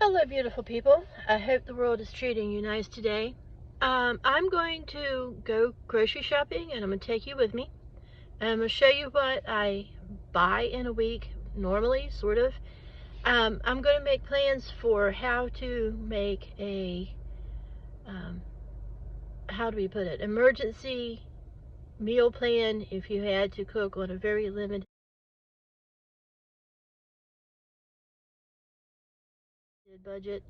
Hello, beautiful people. I hope the world is treating you nice today. I'm going to go grocery shopping and I'm going to take you with me. And I'm going to show you what I buy in a week, normally, sort of. I'm going to make plans for how to make how do we put it, emergency meal plan if you had to cook on a very limited budget.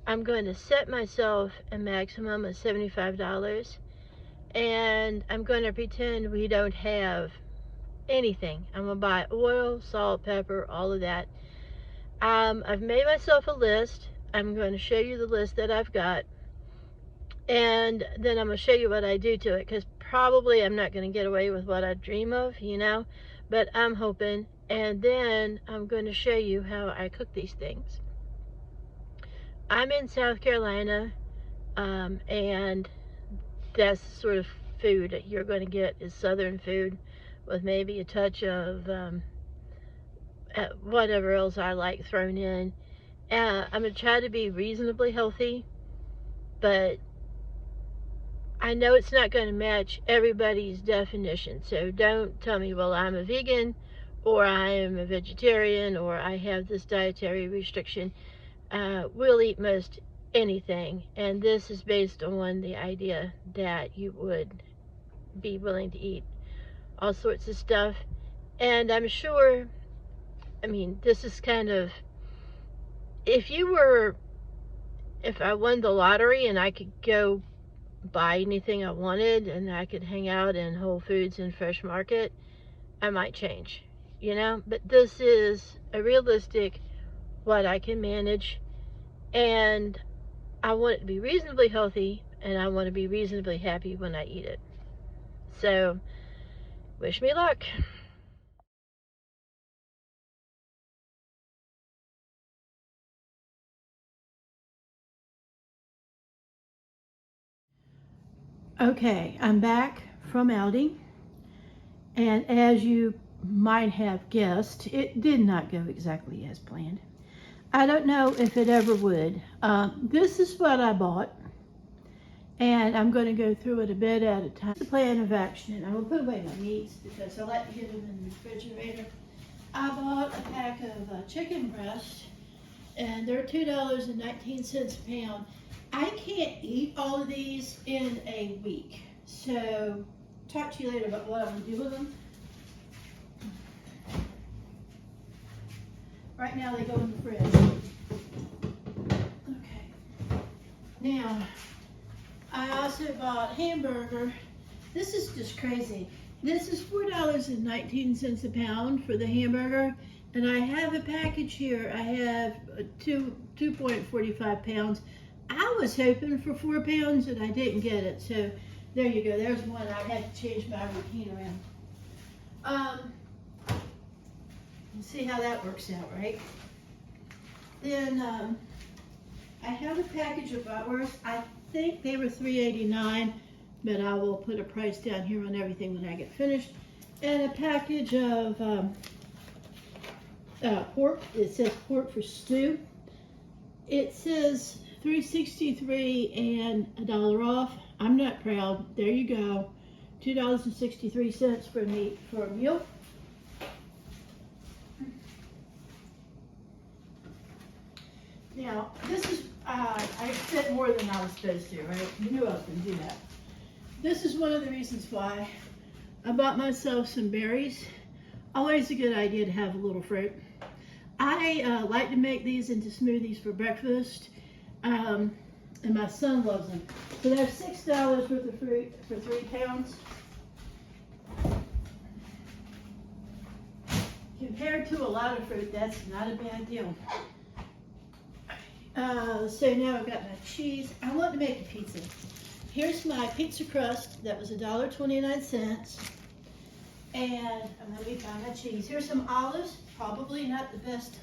I'm going to set myself a maximum of $75. And I'm going to pretend we don't have anything. I'm going to buy oil, salt, pepper, all of that. I've made myself a list. I'm going to show you the list that I've got. And then I'm going to show you what I do to it, because probably I'm not going to get away with what I dream of, but I'm hoping. And then I'm going to show you how I cook these things. I'm in South Carolina, and that's the sort of food that you're going to get is Southern food with maybe a touch of whatever else I like thrown in. I'm going to try to be reasonably healthy, but I know it's not going to match everybody's definition. So don't tell me, well, I'm a vegan or I am a vegetarian or I have this dietary restriction. We'll eat most anything, and this is based on the idea that you would be willing to eat all sorts of stuff. And I'm sure, this is kind of, if I won the lottery and I could go buy anything I wanted and I could hang out in Whole Foods and Fresh Market, I might change, but this is a realistic what I can manage, and I want it to be reasonably healthy, and I want to be reasonably happy when I eat it. So, wish me luck. Okay, I'm back from Aldi, and as you might have guessed, it did not go exactly as planned. I don't know if it ever would. This is what I bought, and I'm going to go through it a bit at a time. The plan of action. I'm going to put away my meats because I like to get them in the refrigerator. I bought a pack of chicken breasts, and they're $2.19 a pound. I can't eat all of these in a week, so talk to you later about what I'm going to do with them. Right now they go in the fridge. Okay. Now, I also bought hamburger. This is just crazy. This is $4.19 a pound for the hamburger, and I have a package here. I have 2.45 pounds. I was hoping for 4 pounds and I didn't get it, so there you go. There's one. I had to change my routine around. Let's see how that works out, right? Then I have a package of bratwurst. I think they were $3.89, but I will put a price down here on everything when I get finished. And a package of pork. It says pork for stew. It says $3.63 and $1 off. I'm not proud. There you go. $2.63 for a meal. Now, this is, I spent more than I was supposed to, right? You knew I was going to do that. This is one of the reasons why I bought myself some berries. Always a good idea to have a little fruit. I like to make these into smoothies for breakfast, and my son loves them. So there's $6 worth of fruit for 3 pounds. Compared to a lot of fruit, that's not a bad deal. So now I've got my cheese. I want to make a pizza. Here's my pizza crust. That was $1.29. And let me find my cheese. Here's some olives. Probably not the best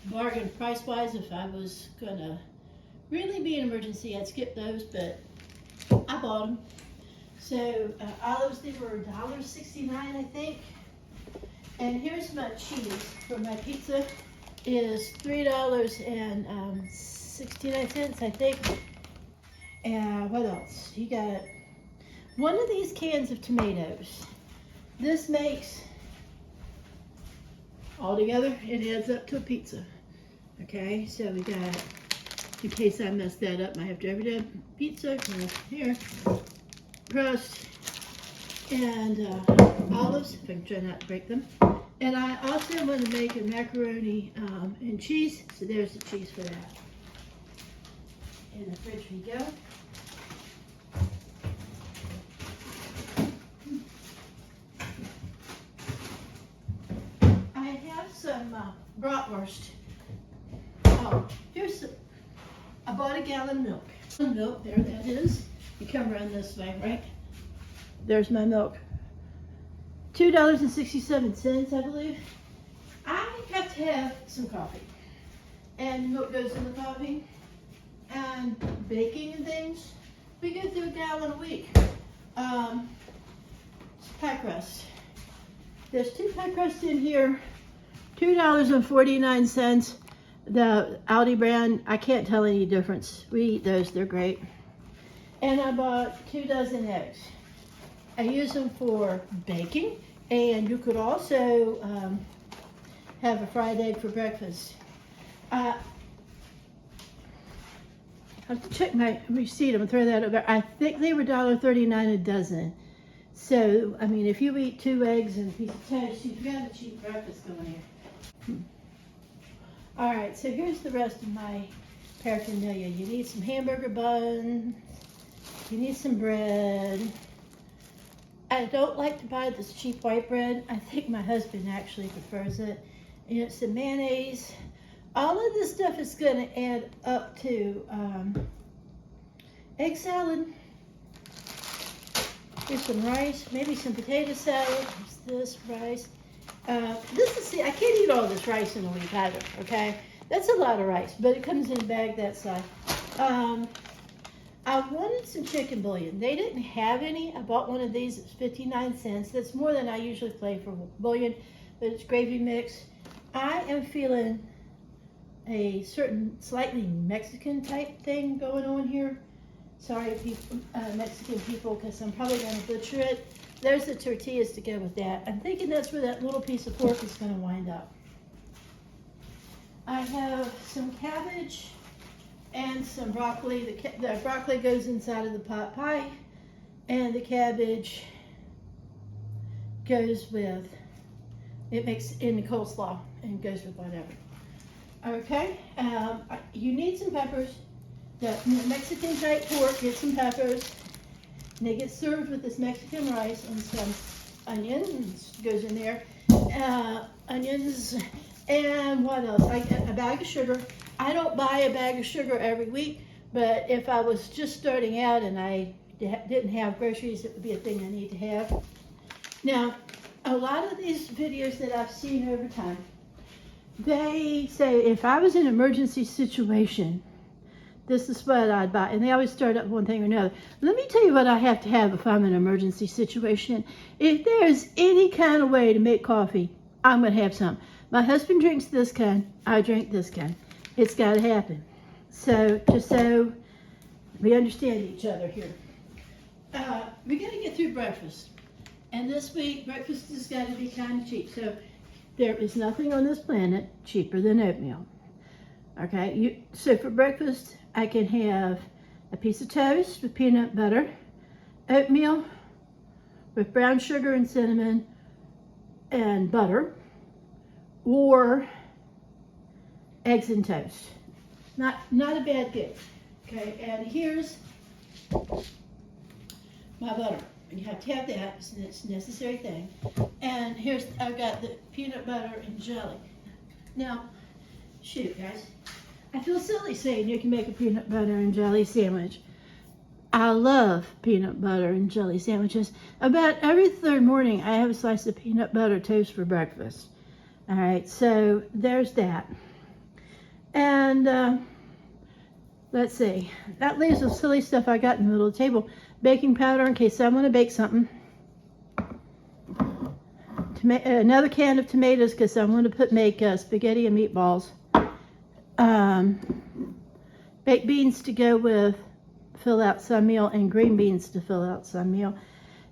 bargain price-wise. If I was going to really be an emergency, I'd skip those, but I bought them. So olives, they were $1.69, I think. And here's my cheese for my pizza. is $3.69, I think. And what else? You got one of these cans of tomatoes. This makes, altogether, it adds up to a pizza. Okay, so we got, in case I mess that up, I have to every day pizza, here, crust, and olives, if I can try not to break them. And I also want to make a macaroni and cheese, so there's the cheese for that. In the fridge we go. I have some bratwurst. Oh, I bought a gallon of milk. Milk, there that is. You come around this way, right? There's my milk. $2.67, I believe. I have to have some coffee. And milk goes in the coffee. And baking and things, we go through a gallon a week. Pie crust. There's 2 pie crusts in here, $2.49. The Aldi brand, I can't tell any difference. We eat those, they're great. And I bought 2 dozen eggs. I use them for baking, and you could also have a fried egg for breakfast. I have to check my receipt. I'm gonna throw that over. I think they were $1.39 a dozen. So, I mean, if you eat 2 eggs and a piece of toast, you've got a cheap breakfast going here. All right, so here's the rest of my paraphernalia. You need some hamburger buns. You need some bread. I don't like to buy this cheap white bread. I think my husband actually prefers it. And it's some mayonnaise. All of this stuff is going to add up to egg salad. Here's some rice, maybe some potato salad. There's this rice. See, I can't eat all this rice in a week either, okay? That's a lot of rice, but it comes in a bag that size. I wanted some chicken bouillon. They didn't have any. I bought one of these. It's 59 cents. That's more than I usually pay for bouillon, but it's gravy mix. I am feeling a certain slightly Mexican type thing going on here. Sorry, people, Mexican people, because I'm probably going to butcher it. There's the tortillas to go with that. I'm thinking that's where that little piece of pork is going to wind up. I have some cabbage and some broccoli. The broccoli goes inside of the pot pie, and the cabbage goes with, it makes in the coleslaw and goes with whatever. Okay, you need some peppers. The Mexican type pork, get some peppers. And they get served with this Mexican rice and some onions goes in there. Onions and what else? I get a bag of sugar. I don't buy a bag of sugar every week, but if I was just starting out and I didn't have groceries, it would be a thing I need to have. Now, a lot of these videos that I've seen over time, they say if I was in an emergency situation, this is what I'd buy. And they always start up one thing or another. Let me tell you what I have to have if I'm in an emergency situation. If there's any kind of way to make coffee, I'm going to have some. My husband drinks this kind. I drink this kind. It's got to happen. So, just so we understand each other here. We got to get through breakfast. And this week, breakfast has got to be kind of cheap. So, there is nothing on this planet cheaper than oatmeal. Okay, so for breakfast, I can have a piece of toast with peanut butter, oatmeal with brown sugar and cinnamon and butter, or eggs and toast. Not a bad thing. Okay, and here's my butter. You have to have that, it's a necessary thing. And here's, I've got the peanut butter and jelly. Now, shoot guys, I feel silly saying you can make a peanut butter and jelly sandwich. I love peanut butter and jelly sandwiches. About every third morning, I have a slice of peanut butter toast for breakfast. All right, so there's that. And let's see, that leaves the silly stuff I got in the middle of the table. Baking powder in case I want to bake something. another can of tomatoes because I want to make spaghetti and meatballs. Baked beans to go with fill out some meal, and green beans to fill out some meal.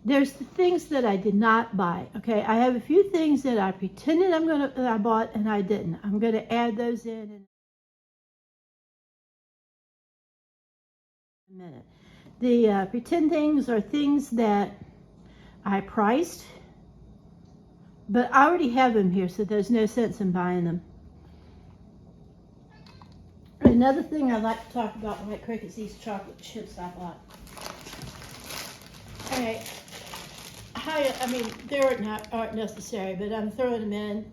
There's the things that I did not buy. Okay, I have a few things that I pretended that I bought and I didn't. I'm gonna add those in a minute. The pretend things are things that I priced, but I already have them here, so there's no sense in buying them. Another thing I like to talk about White Crickets, these chocolate chips I bought. Alright, I mean, they aren't necessary, but I'm throwing them in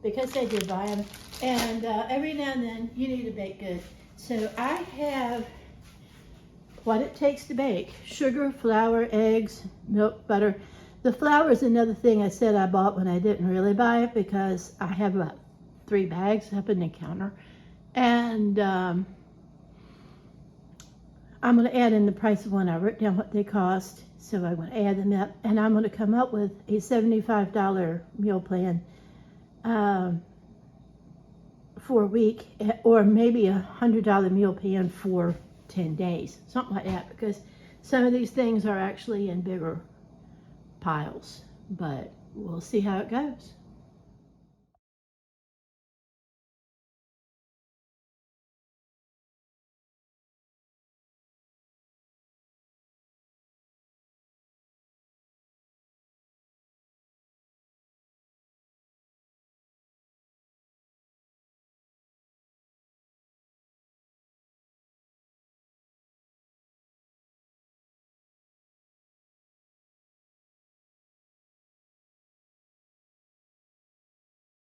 because I did buy them. And every now and then, you need a baked good. So I have what it takes to bake: sugar, flour, eggs, milk, butter. The flour is another thing I said I bought when I didn't really buy it, because I have about 3 bags up in the counter. And I'm going to add in the price of one. I wrote down what they cost, so I'm going to add them up, and I'm going to come up with a $75 meal plan for a week, or maybe a $100 meal plan for 10 days, something like that, because some of these things are actually in bigger piles, but we'll see how it goes.